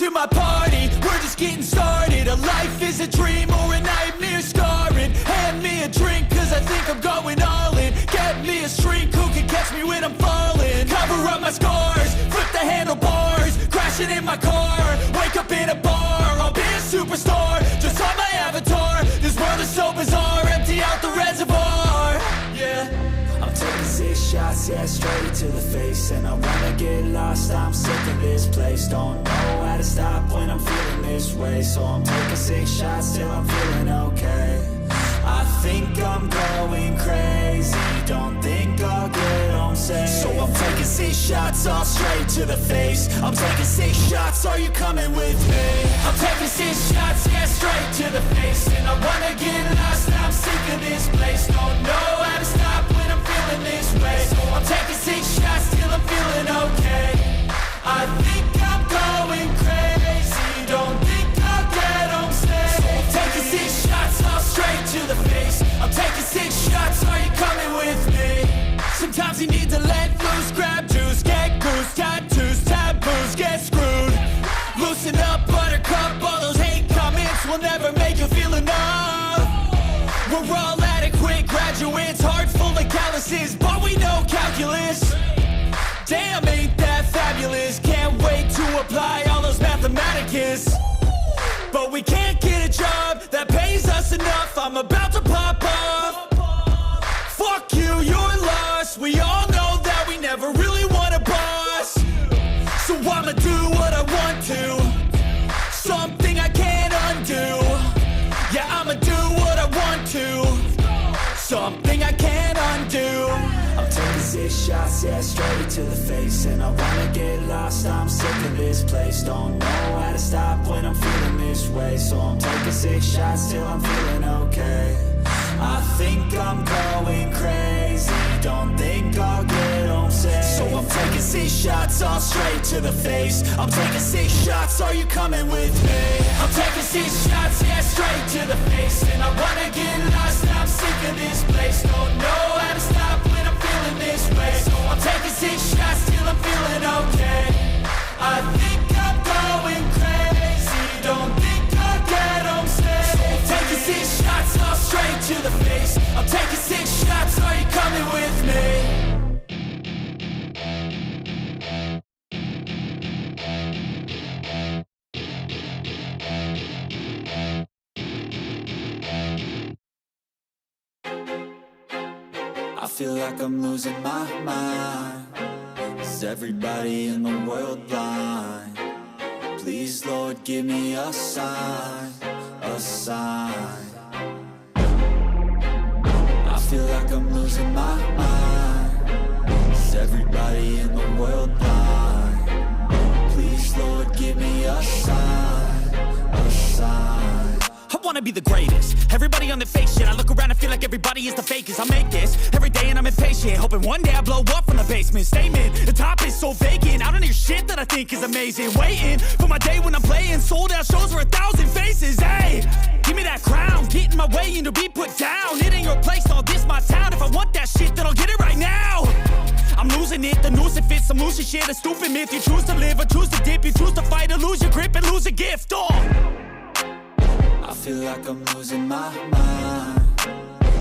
to my party, we're just getting started. A life is a dream or a nightmare scarring. Hand me a drink cause I think I'm going all in. Get me a shrink who can catch me when I'm falling. Cover up my scars, flip the handlebars, crashing in my car, wake up in a bar. I'll be a superstar, just on my avatar. This world is so bizarre, empty out the reservoir. Yeah, I'm taking 6 shots, yeah, straight to the face. And I wanna get lost, I'm sick of this place. Don't know how to stop when I'm feeling this way. So I'm taking 6 shots till I'm feeling okay. I think I'm going crazy, don't think I'll get home safe. So I'm taking 6 shots, all straight to the face. I'm taking 6 shots, are you coming with me? I'm taking 6 shots, yeah, straight to the face. And I wanna get lost, I'm sick of this place. Don't know how to stop when I'm feeling this way. So I'm taking 6 shots till I'm feeling okay. I think I'm going crazy, don't think I'll get home safe. So I'm taking 6 shots, all straight to the face. I'm taking 6 shots, are you coming with me? Sometimes you need to let loose, grab juice, get goose, tattoos, taboos, get screwed. Loosen up, buttercup, all those hate comments will never make you feel enough. We're all adequate graduates, heart full of calluses, but we know calculus. Damn, ain't that fabulous? Can't wait to apply all those mathematicus. But we can't get a job that pays us enough. I'm about to pop off. Fuck you, you're lost. We all know that we never really want a boss. So I'ma do what I want to, something I can't undo. Yeah, I'ma do what I want to, something I can't undo. I'm taking 6 shots, yeah, straight to the face. And I wanna get lost, I'm sick of this place. Don't know how to stop when I'm feeling this way. So I'm taking 6 shots till I'm feeling okay. I think I'm going crazy, don't think I'll get home safe. So I'm taking 6 shots, all straight to the face. I'm taking 6 shots, are you coming with me? I'm taking 6 shots, yeah, straight to the face. And I wanna get lost, I'm sick of this place. Don't know how to stop when I'm feeling this way. So I'm taking 6 shots till I'm feeling okay. I think I'm going crazy, don't think I'll get home safe. So I'm taking 6 shots, all straight to the face. I'm taking 6 shots, are you coming with me? I feel like I'm losing my mind. Is everybody in the world blind? Please, Lord, give me a sign, a sign. I feel like I'm losing my mind. Is everybody in the world blind? Please, Lord, give me a sign, a sign. I wanna be the greatest. Everybody on the fake shit. I look around and feel like everybody is the fakest. I make this every day and I'm impatient, hoping one day I blow up from the basement. Statement, the top is so vacant. I don't hear shit that I think is amazing. Waiting for my day when I'm playing sold out shows for 1,000 faces. Hey, give me that crown, get in my way and to be put down. It ain't your place, all this my town. If I want that shit, then I'll get it right now. I'm losing it, the noose it fits. I'm losing shit, a stupid myth. You choose to live or choose to dip. You choose to fight or lose your grip and lose a gift. I feel like I'm losing my mind.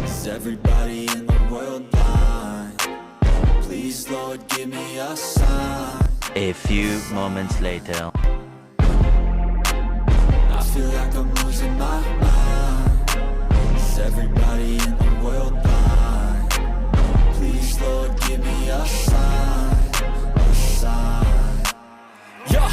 Is everybody in the world blind? Please, Lord, give me a sign. A few moments later. I feel like I'm losing my mind. Is everybody in the world blind? Please, Lord, give me a sign, a sign. Yeah.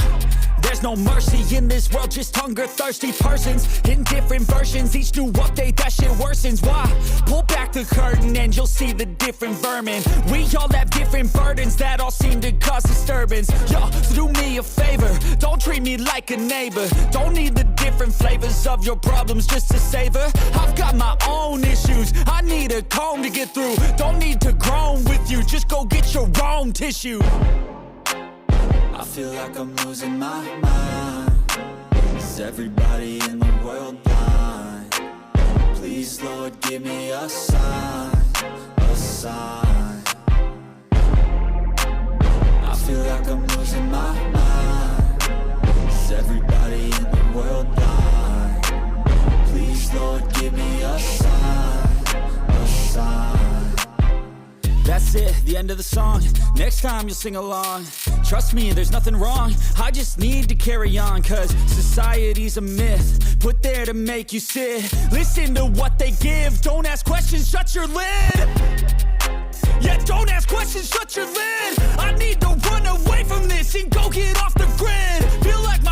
There's no mercy in this world, just hunger-thirsty persons in different versions. Each new update, that shit worsens. Why? Pull back the curtain and you'll see the different vermin. We all have different burdens that all seem to cause disturbance. Yo, so do me a favor, don't treat me like a neighbor. Don't need the different flavors of your problems just to savor. I've got my own issues, I need a comb to get through. Don't need to groan with you, just go get your own tissue. I feel like I'm losing my mind. Is everybody in the world blind? Please, Lord, give me a sign, a sign. I feel like I'm losing my mind. Is everybody in the world blind? Please, Lord, give me a sign, a sign. That's it, the end of the song. Next time you'll sing along. Trust me, there's nothing wrong. I just need to carry on, cause society's a myth put there to make you sit. Listen to what they give. Don't ask questions, shut your lid. Yeah, don't ask questions, shut your lid. I need to run away from this and go get off the grid. Feel like